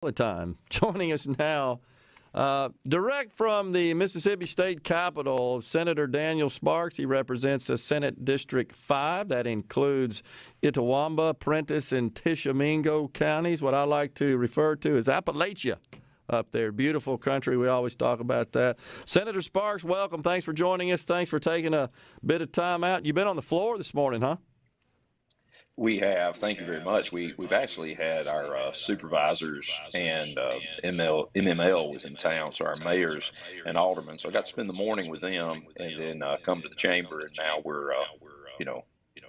The time. Joining us now, direct from the Mississippi State Capitol, Senator Daniel Sparks. He represents the Senate District 5. That includes Itawamba, Prentiss, and Tishomingo counties, what I like to refer to as Appalachia up there. Beautiful country. We always talk about that. Senator Sparks, welcome. Thanks for joining us. Thanks for taking a bit of time out. You've been on the floor this morning, huh? We have. Thank you very much. We've actually had our supervisors and MML was in town, so our mayors and aldermen. So I got to spend the morning with them, and then come to the chamber, and now we're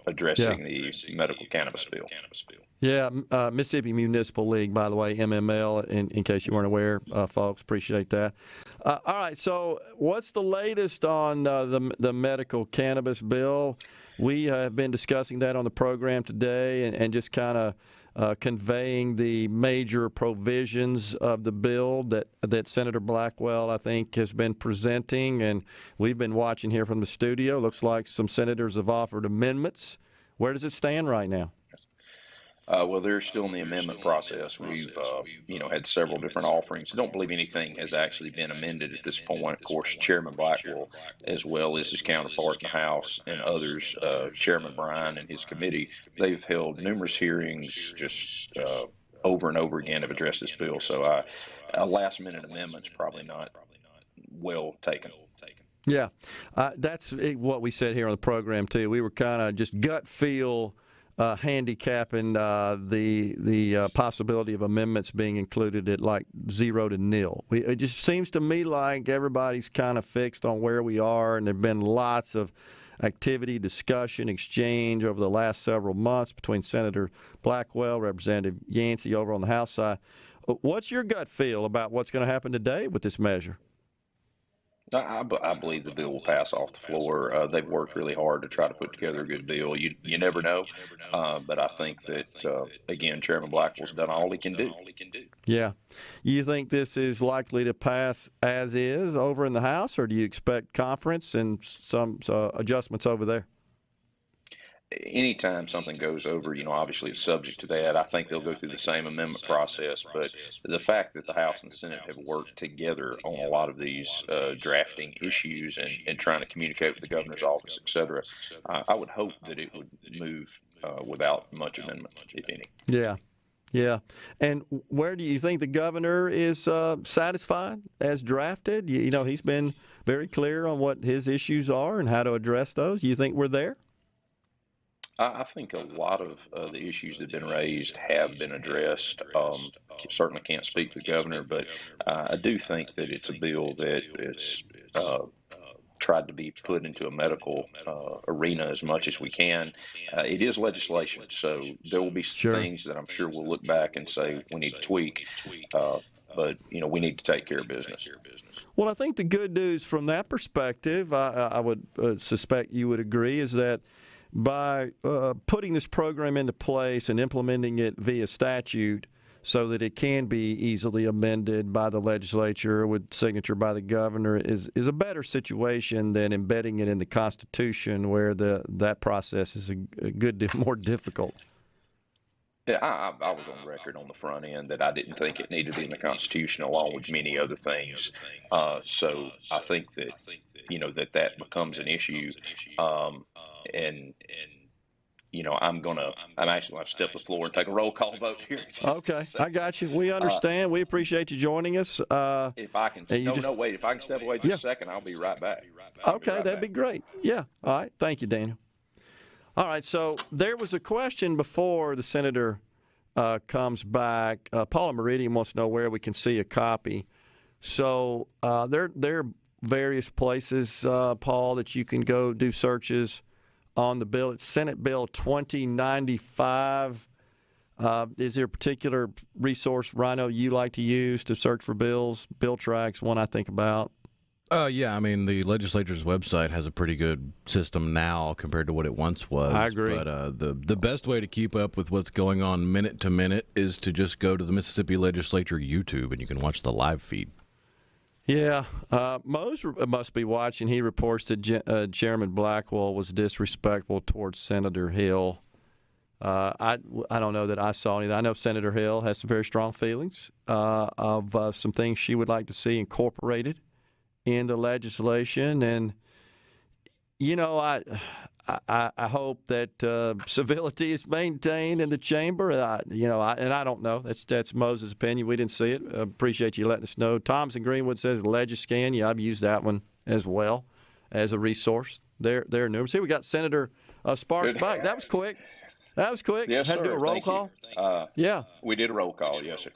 addressing the medical cannabis bill. Yeah, Mississippi Municipal League, by the way, MML, in case you weren't aware, folks. Appreciate that. All right, so what's the latest on the medical cannabis bill? We have been discussing that on the program today and just kind of conveying the major provisions of the bill that Senator Blackwell, I think, has been presenting. And we've been watching here from the studio. Looks like some senators have offered amendments. Where does it stand right now? Well, they're still in the amendment process. We've, had several different offerings. I don't believe anything has actually been amended at this point. Of course, Chairman Blackwell, as well as his counterpart in the House and others, Chairman Bryan and his committee, they've held numerous hearings just over and over again have addressed this bill. So a last-minute amendment's probably not well taken. Yeah, that's what we said here on the program, too. We were kind of just gut feel handicapping the possibility of amendments being included at like 0 to 0. It just seems to me like everybody's kind of fixed on where we are, and there have been lots of activity, discussion, exchange over the last several months between Senator Blackwell, Representative Yancey over on the House side. What's your gut feel about what's going to happen today with this measure? I believe the bill will pass off the floor. They've worked really hard to try to put together a good bill. You never know, but I think that, again, Chairman Blackwell's done all he can do. Yeah. You think this is likely to pass as is over in the House, or do you expect conference and some adjustments over there? Anytime something goes over, obviously it's subject to that. I think they'll go through the same amendment process, but the fact that the House and Senate have worked together on a lot of these drafting issues and trying to communicate with the governor's office, et cetera, I would hope that it would move without much amendment, if any. Yeah. And where do you think the governor is satisfied as drafted? He's been very clear on what his issues are and how to address those. You think we're there? I think a lot of the issues that have been raised have been addressed. Certainly can't speak for the governor, but I do think that it's a bill that it's tried to be put into a medical arena as much as we can. It is legislation, so there will be things that I'm sure we'll look back and say we need to tweak, but we need to take care of business. Well, I think the good news from that perspective, I would suspect you would agree, is that by putting this program into place and implementing it via statute so that it can be easily amended by the legislature with signature by the governor is a better situation than embedding it in the Constitution, where that process is a good deal more difficult. Yeah, I was on record on the front end that I didn't think it needed to be in the Constitution, along with many other things. So I think that that becomes an issue, and I'm actually going to step the floor and take a roll call vote here. Okay, I got you. We understand. We appreciate you joining us. If I can, wait. If I can step away just a second, I'll be right back. Okay, that'd be great. Yeah. All right. Thank you, Daniel. All right. So there was a question before the senator comes back. Paula Meridian wants to know where we can see a copy. So there are various places, Paul, that you can go do searches on the bill. It's Senate Bill 2095. Is there a particular resource, Rhino, you like to use to search for bills? Bill Tracks, one I think about. Yeah, I mean, the legislature's website has a pretty good system now compared to what it once was. I agree. But the best way to keep up with what's going on minute to minute is to just go to the Mississippi Legislature YouTube, and you can watch the live feed. Yeah, Mose must be watching. He reports that Chairman Blackwell was disrespectful towards Senator Hill. I don't know that I saw anything. I know Senator Hill has some very strong feelings of some things she would like to see incorporated into legislation, and I hope that civility is maintained in the chamber. And I don't know. That's Moses' opinion. We didn't see it. Appreciate you letting us know. Thompson Greenwood says Legiscan. Yeah, I've used that one as well as a resource. They're numerous. Here we got Senator Sparks back. That was quick. Yes, Had sir. to do a roll Thank call. You. Yeah. We did a roll call. Yes, sir.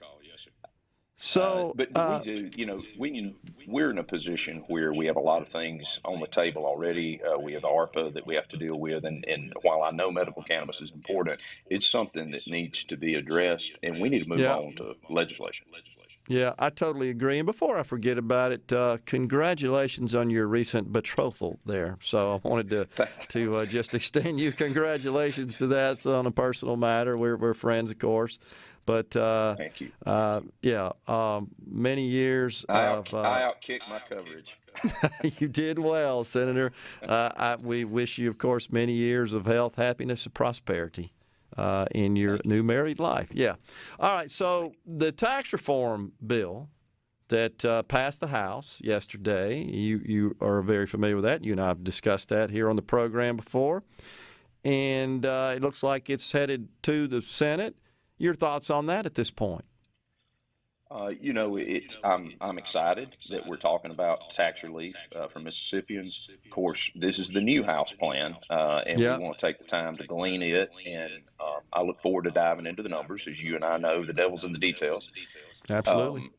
So, but we do, we're in a position where we have a lot of things on the table already. We have ARPA that we have to deal with. And while I know medical cannabis is important, it's something that needs to be addressed, and we need to move on to legislation. Yeah, I totally agree. And before I forget about it, congratulations on your recent betrothal there. So I wanted to just extend you congratulations to that. So on a personal matter, we're friends, of course. But thank you. Many years I outkicked my coverage. You did well, Senator. We wish you, of course, many years of health, happiness, and prosperity in your new married life. Yeah. All right. So the tax reform bill that passed the House yesterday, you are very familiar with that. You and I have discussed that here on the program before. And it looks like it's headed to the Senate. Your thoughts on that at this point? I'm excited that we're talking about tax relief for Mississippians. Of course, this is the new House plan, and we want to take the time to glean it. And I look forward to diving into the numbers. As you and I know, the devil's in the details. Absolutely.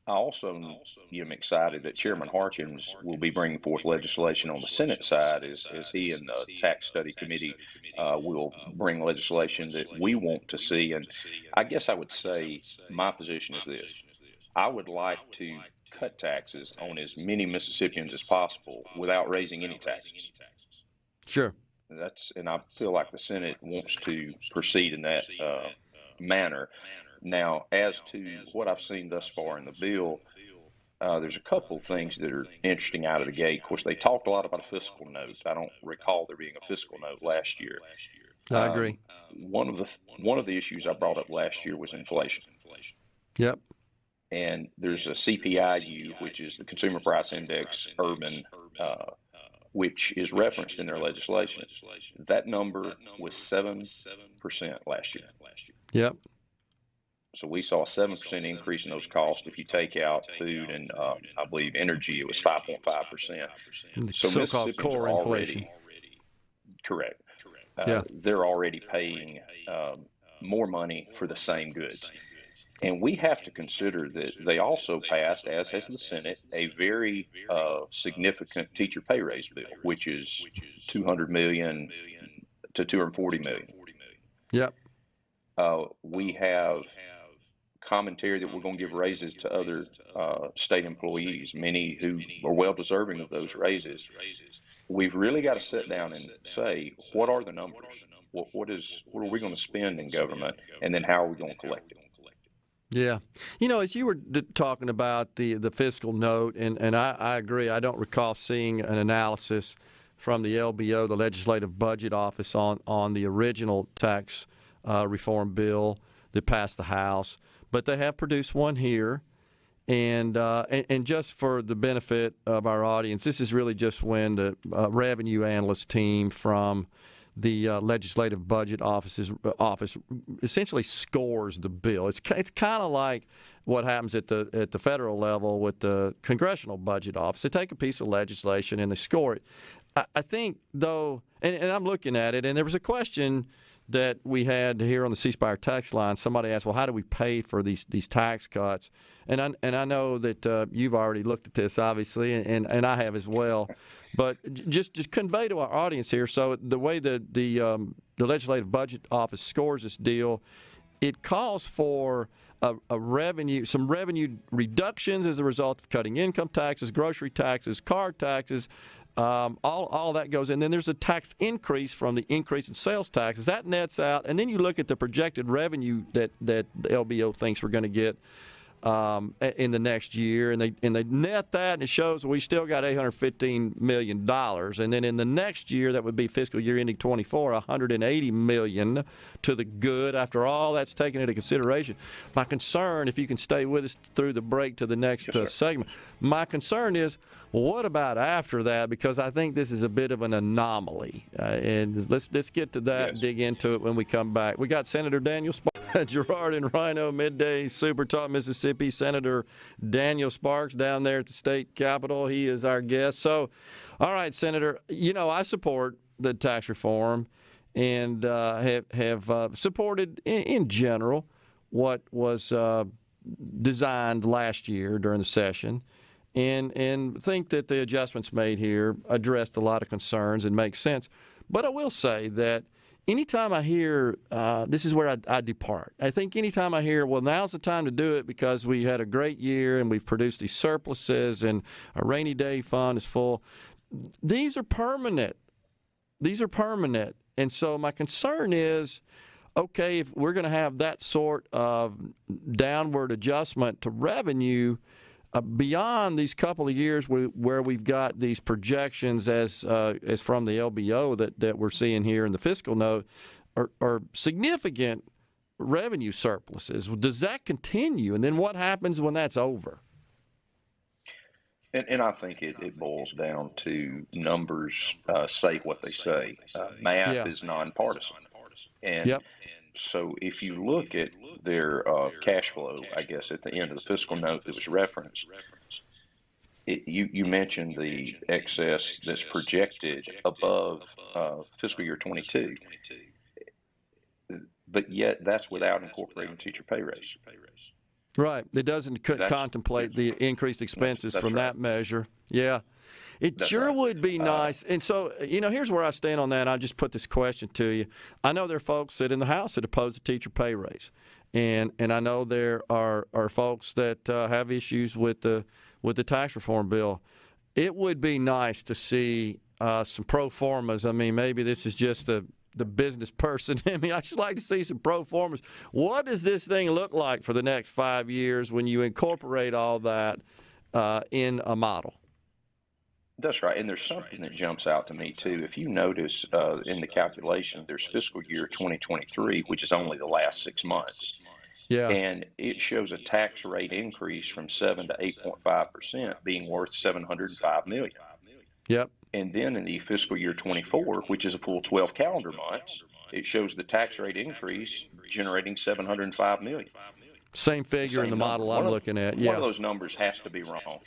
I also am excited that Chairman Harkins will be bringing forth legislation on the Senate side as he and the Tax Study Committee will bring legislation that we want to see. And I guess I would say my position is this. I would like to cut taxes on as many Mississippians as possible without raising any taxes. Sure. And I feel like the Senate wants to proceed in that manner. Now, as to what I've seen thus far in the bill, there's a couple of things that are interesting out of the gate. Of course, they talked a lot about a fiscal note. I don't recall there being a fiscal note last year. I agree. One of the issues I brought up last year was inflation. Yep. And there's a CPIU, which is the Consumer Price Index Urban, which is referenced in their legislation. That number was 7% last year. Yep. So we saw a 7% increase in those costs. If you take out food and I believe energy, it was 5.5%. So so-called core inflation. Correct. Yeah. They're already paying more money for the same goods. And we have to consider that they also passed, as has the Senate, a very significant teacher pay raise bill, which is $200 million to $240 million. Yep. We have commentary that we're going to give raises to other state employees, many who are well deserving of those raises. We've really got to sit down and say, what are the numbers? What are we going to spend in government, and then how are we going to collect it? Yeah. As you were talking about the fiscal note, and I agree, I don't recall seeing an analysis from the LBO, the Legislative Budget Office, on the original tax reform bill that passed the House. But they have produced one here, and just for the benefit of our audience, this is really just when the revenue analyst team from the Legislative Budget Office essentially scores the bill. It's kind of like what happens at the federal level with the Congressional Budget Office. They take a piece of legislation and they score it. I think, though, and I'm looking at it, and there was a question that we had here on the C Spire text line. Somebody asked, well, how do we pay for these tax cuts? And I know that you've already looked at this, obviously, and I have as well. But just convey to our audience here. So the way that the Legislative Budget Office scores this deal, it calls for some revenue reductions as a result of cutting income taxes, grocery taxes, car taxes. All that goes in. Then there's a tax increase from the increase in sales taxes. That nets out. And then you look at the projected revenue that the LBO thinks we're going to get in the next year, and they net that, and it shows we still got $815 million. And then in the next year, that would be fiscal year ending 24, $180 million to the good after all that's taken into consideration. My concern, if you can stay with us through the break to the next segment, my concern is, well, what about after that? Because I think this is a bit of an anomaly. And let's get to that and dig into it when we come back. We got Senator Daniel Sparks, Gerard and Rhino, Midday Super Talk Mississippi. Senator Daniel Sparks down there at the state capitol. He is our guest. So, all right, Senator, I support the tax reform and have supported in general what was designed last year during the session. And think that the adjustments made here addressed a lot of concerns and make sense. But I will say that anytime I hear, this is where I depart. I think anytime I hear, well, now's the time to do it because we had a great year and we've produced these surpluses and our rainy day fund is full. These are permanent. And so my concern is, okay, if we're going to have that sort of downward adjustment to revenue, beyond these couple of years where we've got these projections as from the LBO that we're seeing here in the fiscal note are significant revenue surpluses. Does that continue? And then what happens when that's over? And I think it boils down to numbers say what they say. Math is nonpartisan. And so if you look at their cash flow, I guess, at the end of the fiscal note that was referenced, you mentioned the excess that's projected above fiscal year 22, but yet that's without incorporating teacher pay raise. Right. It doesn't contemplate the increased expenses from that measure. Yeah. It sure would be nice. And so, here's where I stand on that. I'll just put this question to you. I know there are folks that in the House that oppose the teacher pay raise. And I know there are folks that have issues with the tax reform bill. It would be nice to see some pro formas. I mean, maybe this is just the business person in me. I just like to see some pro formas. What does this thing look like for the next 5 years when you incorporate all that in a model? That's right. And there's something that jumps out to me, too. If you notice in the calculation, there's fiscal year 2023, which is only the last 6 months. Yeah. And it shows a tax rate increase from 7 to 8.5% being worth $705 million. Yep. And then in the fiscal year 24, which is a full 12 calendar months, it shows the tax rate increase generating $705 million. Same figure in the model I'm looking at. One of those numbers has to be wrong.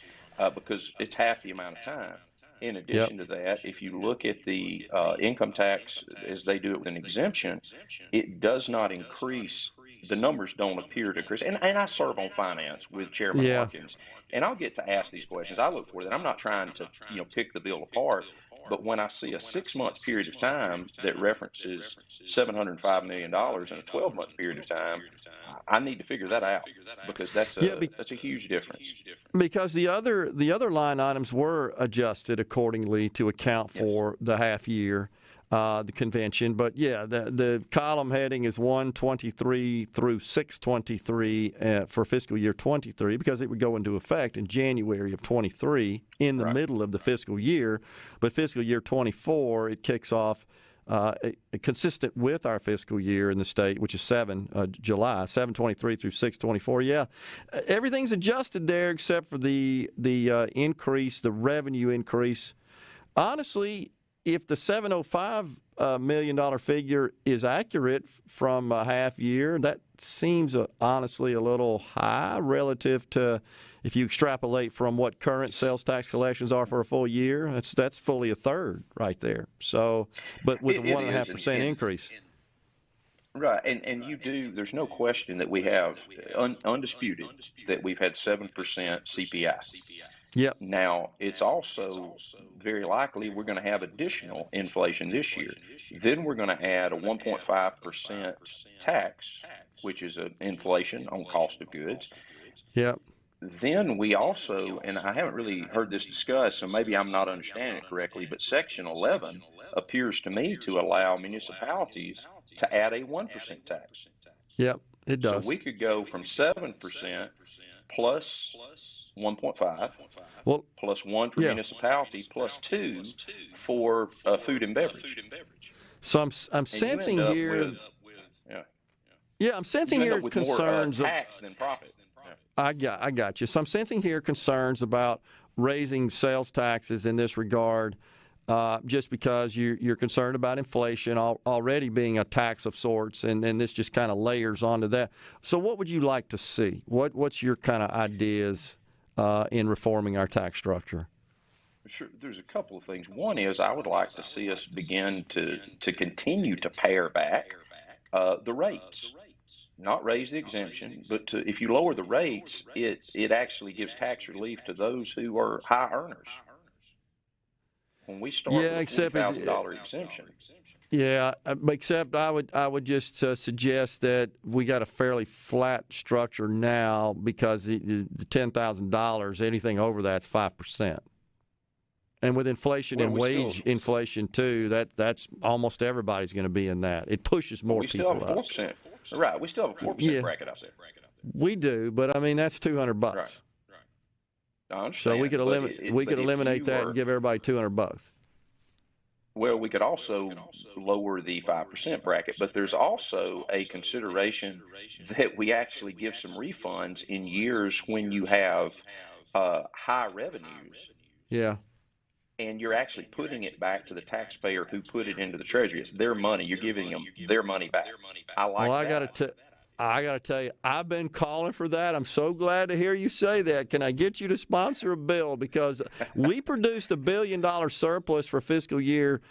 Because it's half the amount of time. In addition to that, if you look at the income tax as they do it with an exemption, it does not increase. The numbers don't appear to increase. And I serve on finance with Chairman Harkins, and I'll get to ask these questions. I look for that. I'm not trying to pick the bill apart. But when I see a 6-month period of time that references $705 million in a 12-month period of time, I need to figure that out because that's a huge difference. Because the other line items were adjusted accordingly to account for the half year, the convention. But the column heading is 123 through 623 for fiscal year 23 because it would go into effect in January of 23 in the middle of the fiscal year. But fiscal year 24, it kicks off consistent with our fiscal year in the state, which is July 723 through 624. Yeah, everything's adjusted there except for the increase, the revenue increase. Honestly, if the $705 million figure is accurate from a half year, that seems honestly a little high relative to if you extrapolate from what current sales tax collections are for a full year. That's fully a third right there. So, but with a 1.5% increase. Right, and there's no question that we have undisputed that we've had 7% CPI. Yep. Now, it's also very likely we're going to have additional inflation this year. Then we're going to add a 1.5% tax, which is an inflation on cost of goods. Yep. Then we also, and I haven't really heard this discussed, so maybe I'm not understanding it correctly, but Section 11 appears to me to allow municipalities to add a 1% tax. Yep, it does. So we could go from 7% plus 1.5, Well, plus 1 for yeah. municipality, plus 2 for food and beverage. So I'm And you end sensing up here. with, yeah, Yeah, I'm sensing you end here up with more concerns. tax than profit. Yeah. I got you. So I'm sensing here concerns about raising sales taxes in this regard, just because you're concerned about inflation already being a tax of sorts, and this just kind of layers onto that. So what would you like to see? What's your kind of ideas in reforming our tax structure? Sure, there's a couple of things. One is I would like to see us begin to continue to pare back the rates, not raise the exemption, but if you lower the rates, it actually gives tax relief to those who are high earners. When we start Yeah, with a except $40,000 exemption, yeah, except I would just suggest that we got a fairly flat structure now, because the $10,000, anything over that's 5%. And with inflation well, and wage inflation too, that's almost everybody's going to be in that. It pushes more we still people have a up. 4%. Right, we still have a 4% bracket up there. We do, but I mean that's $200. Right. I understand. So we could eliminate that and give everybody $200. Well, we could also lower the 5% bracket, but there's also a consideration that we actually give some refunds in years when you have high revenues. Yeah. And you're actually putting it back to the taxpayer who put it into the treasury. It's their money. You're giving them their money back. I like well, that. I got to tell you, I've been calling for that. I'm so glad to hear you say that. Can I get you to sponsor a bill? Because we produced $1 billion surplus for fiscal year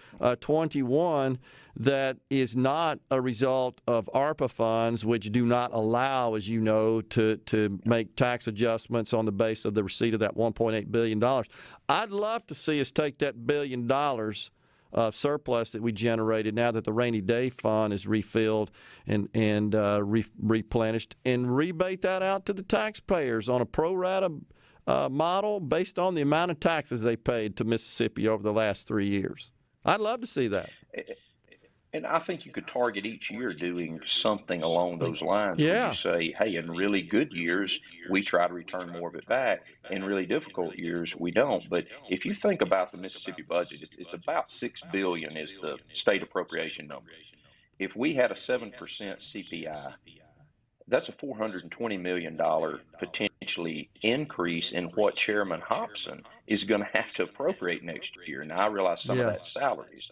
21 that is not a result of ARPA funds, which do not allow, as you know, to make tax adjustments on the basis of the receipt of that $1.8 billion. I'd love to see us take that $1 billion surplus that we generated now that the rainy day fund is refilled and replenished, and rebate that out to the taxpayers on a pro rata model based on the amount of taxes they paid to Mississippi over the last 3 years. I'd love to see that. And I think you could target each year doing something along those lines Yeah. where you say, hey, in really good years, we try to return more of it back. In really difficult years, we don't. But if you think about the Mississippi budget, it's about $6 billion is the state appropriation number. If we had a 7% CPI, that's a $420 million potentially increase in what Chairman Hobson is going to have to appropriate next year. Now, I realize some of that's salaries.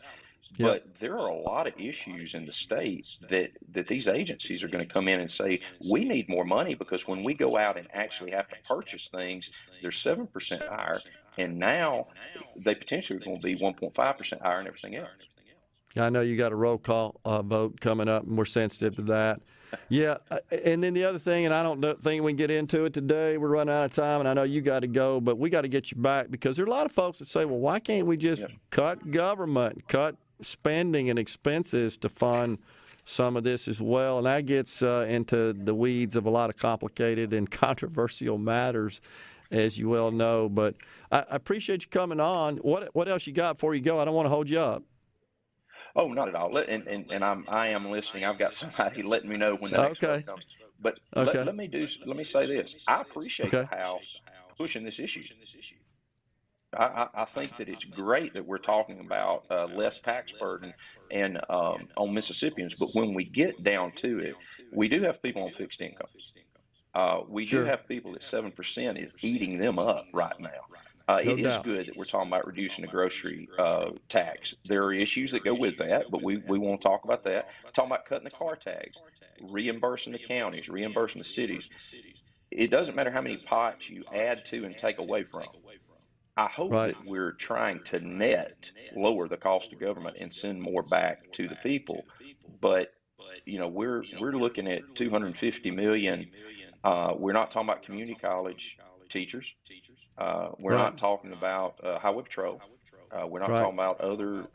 But there are a lot of issues in the state that these agencies are going to come in and say, we need more money, because when we go out and actually have to purchase things, they're 7% higher. And now they potentially are going to be 1.5% higher and everything else. I know you got a roll call vote coming up, and we're sensitive to that. Yeah, and then the other thing, and I don't think we can get into it today. We're running out of time, and I know you got to go, but we got to get you back, because there are a lot of folks that say, well, why can't we just cut government, cut spending and expenses to fund some of this as well? And that gets into the weeds of a lot of complicated and controversial matters, as you well know. But I appreciate you coming on. What else you got before you go? I don't want to hold you up. Oh, not at all. And I am listening. I've got somebody letting me know when the next vote comes. But let me say this. I appreciate the House pushing this issue. I think that it's great that we're talking about less tax burden and on Mississippians. But when we get down to it, we do have people on fixed income. We do have people that 7% is eating them up right now. It is good that we're talking about reducing the grocery tax. There are issues that go with that, but we won't talk about that. Talking about cutting the car tags, reimbursing the counties, reimbursing the cities. It doesn't matter how many pots you add to and take away from. I hope that we're trying to net lower the cost of government and send more back to the people. But you know, we're looking at $250 million. We're not talking about community college teachers. We're not talking about highway patrol. We're not talking about other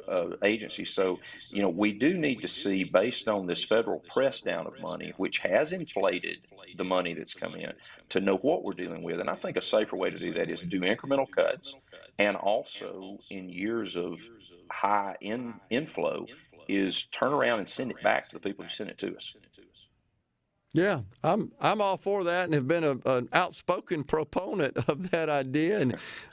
agencies. So, you know, we do need to see, based on this federal press down of money, which has inflated the money that's come in, to know what we're dealing with. And I think a safer way to do that is to do incremental cuts, and also in years of high inflow is turn around and send it back to the people who sent it to us. Yeah, I'm all for that, and have been an outspoken proponent of that idea,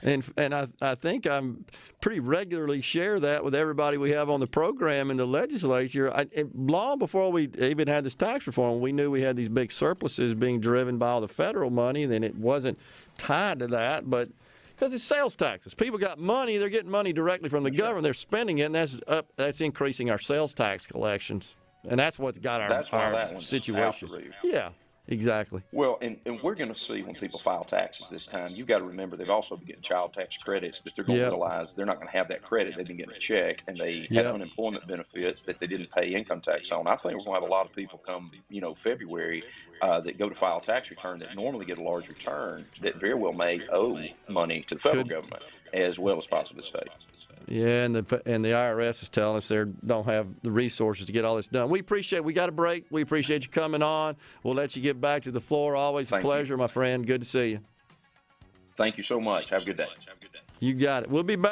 and I think I'm pretty regularly share that with everybody we have on the program in the legislature. Long before we even had this tax reform, we knew we had these big surpluses being driven by all the federal money, and it wasn't tied to that, but because it's sales taxes. People got money; they're getting money directly from the government. They're spending it, and that's increasing our sales tax collections. And that's what's got our situation. Yeah, exactly. Well, and we're going to see when people file taxes this time, you've got to remember they've also been getting child tax credits that they're going to realize they're not going to have that credit. They've been getting a check, and they had unemployment benefits that they didn't pay income tax on. I think we're going to have a lot of people come, February, that go to file a tax return that normally get a large return that very well may owe money to the federal government as well as possibly the state. Yeah, and the IRS is telling us they don't have the resources to get all this done. We got a break. We appreciate you coming on. We'll let you get back to the floor. Always a pleasure, my friend. Good to see you. Thank you so much. Have a good day. You got it. We'll be back.